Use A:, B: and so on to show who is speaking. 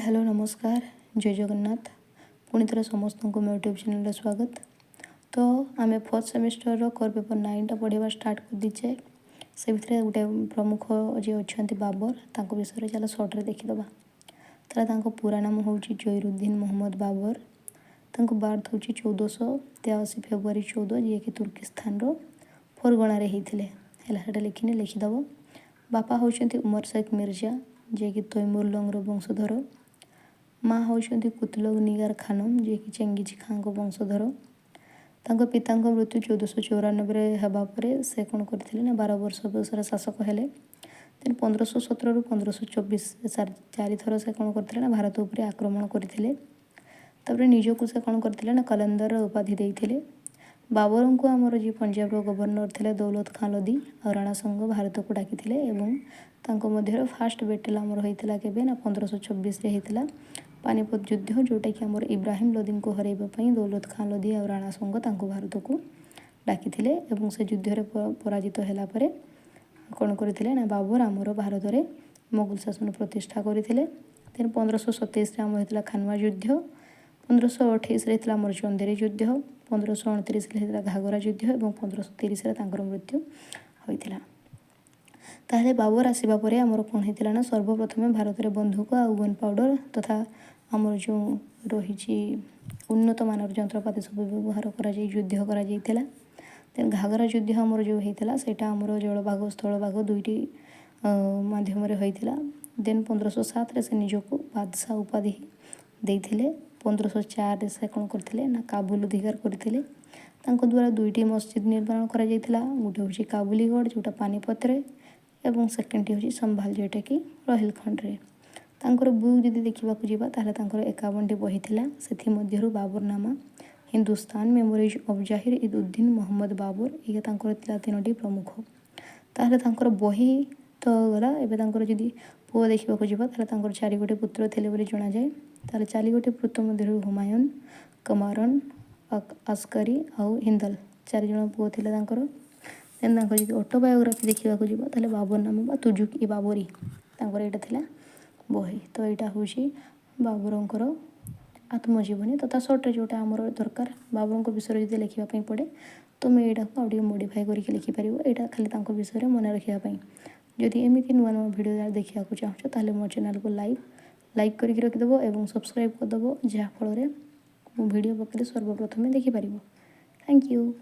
A: Hello नमस्कार जय जगन्नाथ पुणी थर समस्त को मो यूट्यूब चैनल स्वागत। तो आम फोर्थ सेमिस्टर कोर पेपर 9 पढ़ा स्टार्ट कर दीचे से भितर गोटे प्रमुख जी अच्छा बाबर तांको विषय चलो सर्ट्रे देखीदे। तार पूरा नाम हूँ जहीरुद्दीन मोहम्मद बाबर। तांको बार्थ हूँ 1483 फेब्रुआरी 14 जी कि तुर्किस्तान फरगणार होते लिखिनी लिखिदेव। बापा होती उमर शेख मिर्जा जे कि तैमुरलंग वंशधर। माँ होती कुतलग निगार खानम जे कि चेंगिज खां वंशधर। तांको पिता मृत्यु 1494 होगापर से कौन करते ना 12 वर्ष बयसर शासक हेले। देन 1517 ରୁ 1524 चारि थर से कौन करते ना भारत उपर आक्रमण करते। तापर निजको से कौन करते ना कलंदर उपाधि देते। बाबर को आमर जी पंजाब गवर्नर थे दौलत खां लोदी और राणा संघ भारत को डाकी मध्य फास्ट बैटल आमर होता के ना 1526 होता पानीपत युद्ध जोटा कि आमर इब्राहिम लोदी को हरैवाई दौलत खां लोदी और राणा संघ भारत को डाकी से युद्ध पराजित होगापर कौन करते ना बाबर आमर भारत में मोगल शासन प्रतिष्ठा करते। देन 1527 आम होता खानवा युद्ध। 1528 आमर चंदेरी युद्ध। 1529 घाघरा युद्ध और 1530 मृत्यु होता। ताहले बाबर आसवा पर आमर कौन होता ना सर्वप्रथम भारत में बंदूक आ गन पाउडर तथा आमर जो रही उन्नत मानर जंत्रपाति सब व्यवहार कर युद्ध कर। घाघरा युद्ध आमर जो होता से आमर जलभाग स्थलभाग दुईटी मध्यम होता। देन 1507 से निजको बादशाह उपाधि देते। 1504 से कौन करते ना काबुल अधिकार करते। द्वारा दुईटी मस्जिद निर्माण कर गोटे हूँ काबुलीगढ़ जोटा पानीपत एवं सेकेंड हूँ संभाल जोटा कि रोहिलखंड। बुक जब देखा जावा 51टी बही से बाबरनामा हिंदुस्तान मेमोरीज ऑफ जाहिर ईद उद्दीन मोहम्मद बाबर ये 3टी प्रमुख। ताहले बही तो गला एवं जदि पुओ देखा जावा 4 गोटे पुत्र थे जना जाए। 4 गोटे पुत्र मध्य हुमायून कमारन अस्करी आउ हिंदल 4 जन पुओ थे। देन जी ऑटोबायोग्राफी देखा जावा बाबरनामा तुजुक इ बाबरी यहाँ बही। तो यहाँ हूँ बाबरंकर आत्मजीवनी तथा सर्ट्रे जोटा आमर दरकार बाबर विषय जो लिखापी पड़े तो मैं यहाँ को आगे मॉडिफाई करके लिखिपर यहाँ खाली विषय मन रखापी। जदि एमती नुआ नुआ भिडियो देखा चाहो ताले मो चैनल को लाइक करके रखिदेव और सब्सक्राइब करदेव जहाँफल भिडियो पकड़े सर्वप्रथमें देखिपर। Thank you.